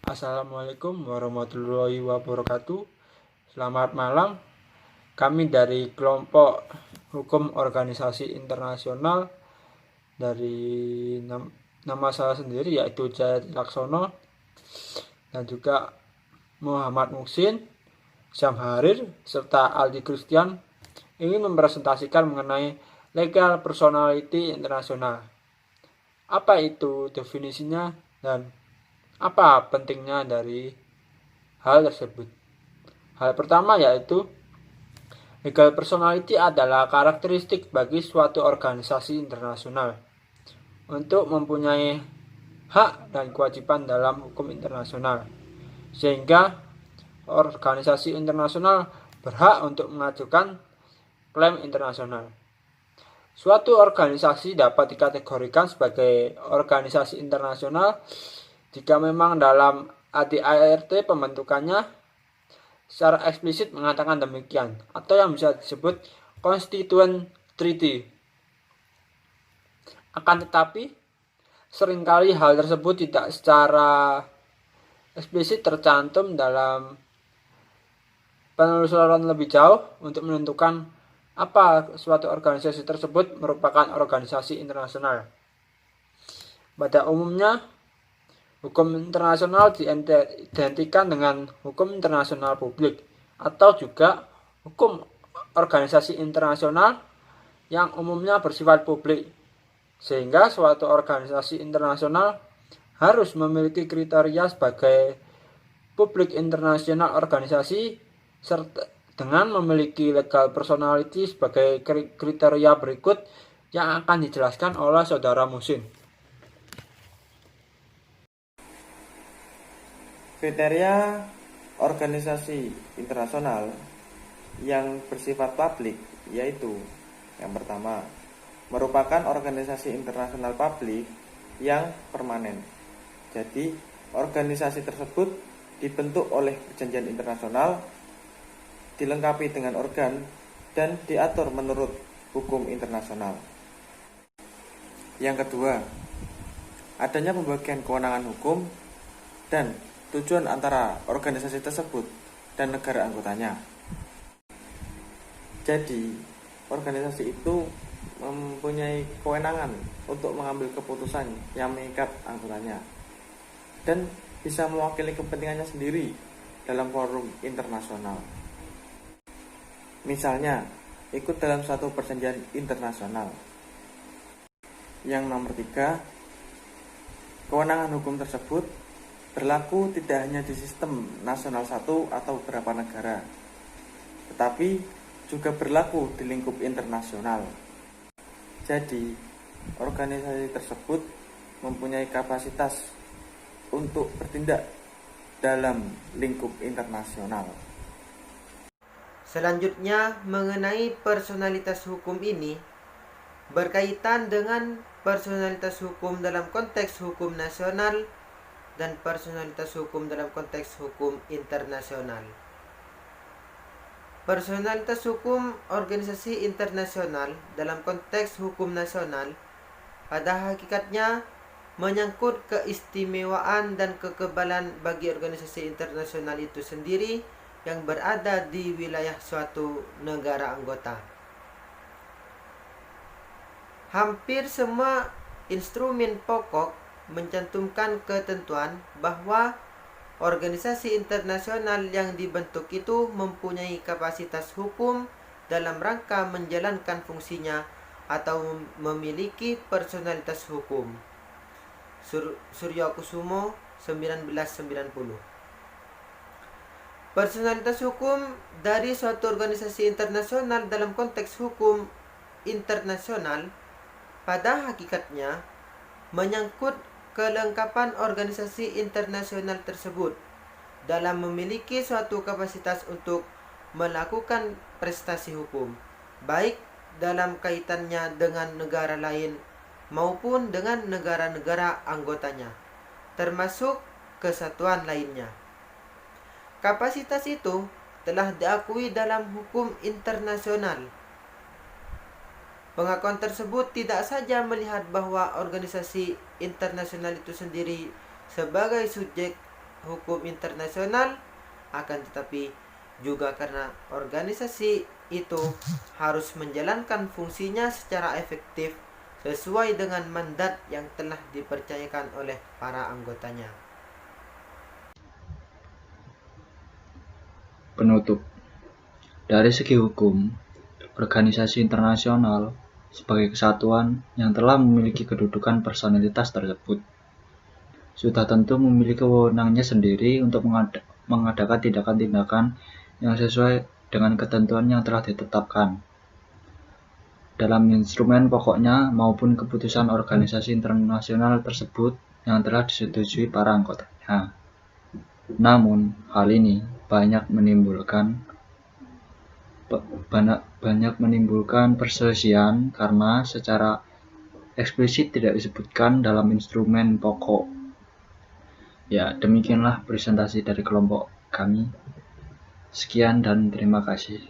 Assalamualaikum warahmatullahi wabarakatuh. Selamat malam. Kami dari kelompok hukum organisasi internasional dari nama saya sendiri yaitu Jayat Laksono dan juga Muhammad Muksin, Syam Harir, serta Aldi Christian ingin mempresentasikan mengenai legal personality internasional. Apa itu definisinya dan apa pentingnya dari hal tersebut? Hal pertama yaitu legal personality adalah karakteristik bagi suatu organisasi internasional untuk mempunyai hak dan kewajiban dalam hukum internasional, sehingga organisasi internasional berhak untuk mengajukan klaim internasional. Suatu organisasi dapat dikategorikan sebagai organisasi internasional jika memang dalam ADART pembentukannya secara eksplisit mengatakan demikian, atau yang bisa disebut Constituent Treaty. Akan tetapi, seringkali hal tersebut tidak secara eksplisit tercantum dalam penelusuran lebih jauh untuk menentukan apa suatu organisasi tersebut merupakan organisasi internasional. Pada umumnya, hukum internasional diidentikan dengan hukum internasional publik atau juga hukum organisasi internasional yang umumnya bersifat publik, sehingga suatu organisasi internasional harus memiliki kriteria sebagai publik internasional organisasi serta dengan memiliki legal personality sebagai kriteria berikut yang akan dijelaskan oleh Saudara Musin. Kriteria organisasi internasional yang bersifat publik yaitu yang pertama, merupakan organisasi internasional publik yang permanen. Jadi, organisasi tersebut dibentuk oleh perjanjian internasional, dilengkapi dengan organ, dan diatur menurut hukum internasional. Yang kedua, adanya pembagian kewenangan hukum dan tujuan antara organisasi tersebut dan negara anggotanya. Jadi, organisasi itu mempunyai kewenangan untuk mengambil keputusan yang mengikat anggotanya dan bisa mewakili kepentingannya sendiri dalam forum internasional. Misalnya, ikut dalam suatu perjanjian internasional. Yang nomor 3, kewenangan hukum tersebut berlaku tidak hanya di sistem nasional satu atau beberapa negara, tetapi juga berlaku di lingkup internasional. Jadi, organisasi tersebut mempunyai kapasitas untuk bertindak dalam lingkup internasional. Selanjutnya, mengenai personalitas hukum ini berkaitan dengan personalitas hukum dalam konteks hukum nasional dan personalitas hukum dalam konteks hukum internasional. Personalitas hukum organisasi internasional dalam konteks hukum nasional pada hakikatnya menyangkut keistimewaan dan kekebalan bagi organisasi internasional itu sendiri yang berada di wilayah suatu negara anggota. Hampir semua instrumen pokok mencantumkan ketentuan bahwa organisasi internasional yang dibentuk itu mempunyai kapasitas hukum dalam rangka menjalankan fungsinya atau memiliki personalitas hukum. Suryakusumo 1990. Personalitas hukum dari suatu organisasi internasional dalam konteks hukum internasional pada hakikatnya menyangkut kelengkapan organisasi internasional tersebut dalam memiliki suatu kapasitas untuk melakukan prestasi hukum, baik dalam kaitannya dengan negara lain maupun dengan negara-negara anggotanya, termasuk kesatuan lainnya. Kapasitas itu telah diakui dalam hukum internasional. Pengakuan tersebut tidak saja melihat bahwa organisasi internasional itu sendiri sebagai subjek hukum internasional, akan tetapi juga karena organisasi itu harus menjalankan fungsinya secara efektif sesuai dengan mandat yang telah dipercayakan oleh para anggotanya. Penutup. Dari segi hukum, organisasi internasional sebagai kesatuan yang telah memiliki kedudukan personalitas tersebut sudah tentu memiliki wewenangnya sendiri untuk mengadakan tindakan-tindakan yang sesuai dengan ketentuan yang telah ditetapkan dalam instrumen pokoknya maupun keputusan organisasi internasional tersebut yang telah disetujui para anggotanya. Namun, hal ini banyak menimbulkan perselisihan karena secara eksplisit tidak disebutkan dalam instrumen pokok. Ya, demikianlah presentasi dari kelompok kami. Sekian dan terima kasih.